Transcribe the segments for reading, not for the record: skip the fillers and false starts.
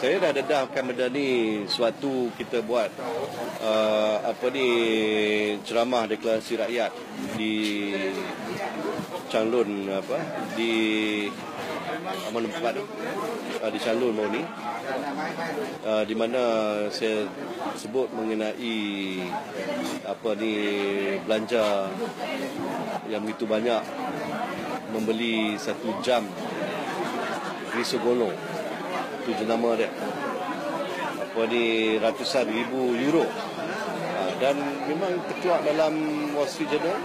Saya dah dedahkan benda ni suatu kita buat ceramah deklarasi rakyat di Changlun di mana tempat tu? Di Changlun baru ni. Di mana saya sebut mengenai belanja yang begitu banyak membeli 1 jam Crisogolo, itu jenama dia, ratusan ribu euro. Dan memang terkeluar dalam Wall Street Journal,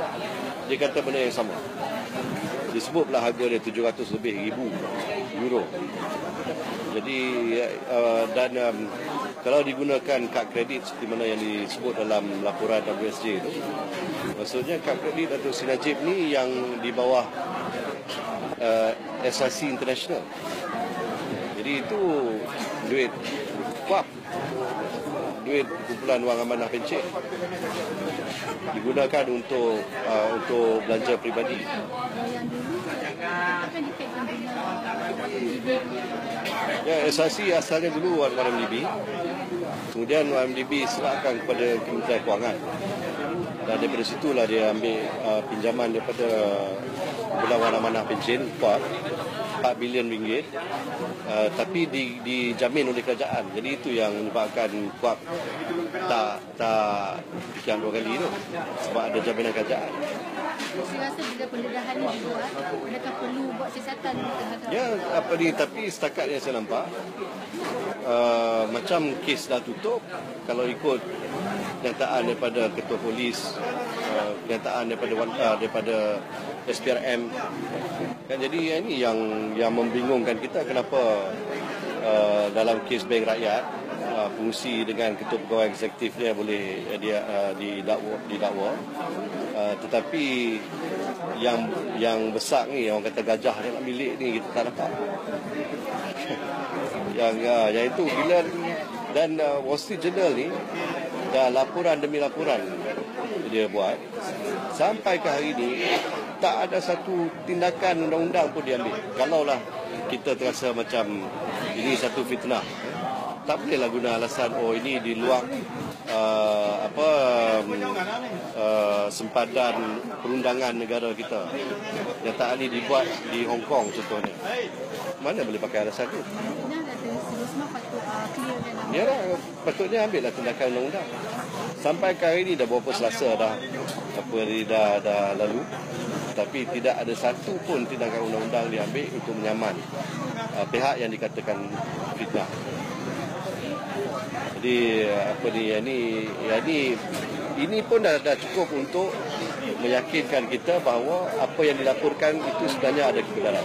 dia kata benda yang sama. Disebutlah harga dia 700 lebih ribu euro. Jadi kalau digunakan kad kredit seperti mana yang disebut dalam laporan WSJ itu, maksudnya kad kredit atau Sinajib ni yang di bawah SRC International. Jadi itu duit kuap, duit kumpulan wang amanah pencen, digunakan untuk belanja peribadi. Ya, SRC asalnya dulu RMDB, kemudian RMDB serahkan kepada Kementerian Kewangan, dan daripada situlah dia ambil pinjaman daripada kumpulan wang amanah pencen kuap 4 bilion ringgit, tapi dijamin oleh kerajaan. Jadi itu yang menyebabkan kuap tak fikir 2 kali tu, sebab ada jaminan kerajaan. Saya rasa bila pendedahan ini dibuat, mereka perlu buat siasatan terhadap... Ya, tapi setakat yang saya nampak, macam kes dah tutup. Kalau ikut kenyataan daripada Ketua Polis, kenyataan daripada SPRM, kan, jadi ini yang membingungkan kita, kenapa dalam kes Bank Rakyat fungsi dengan ketua pegawai eksekutif dia boleh didakwa, tetapi yang besar ni, orang kata gajah dia nak milik ni, kita tak nampak. yang itu bila, dan Wall Street Journal ni dah laporan demi laporan dia buat, sampai ke hari ni tak ada satu tindakan undang-undang pun diambil. Kalaulah kita terasa macam ini satu fitnah, tak bolehlah guna alasan ini di luar sempadan perundangan negara kita. Kenyataan ini dibuat di Hong Kong contohnya. Mana boleh pakai alasan itu? Ya lah, patutnya ambillah tindakan undang-undang. Sampai ke hari ini dah berapa Selasa dah lalu, tapi tidak ada satu pun tindakan undang-undang diambil untuk menyaman pihak yang dikatakan fitnah. Jadi ini pun dah cukup untuk meyakinkan kita bahawa apa yang dilaporkan itu sebenarnya ada kebenaran.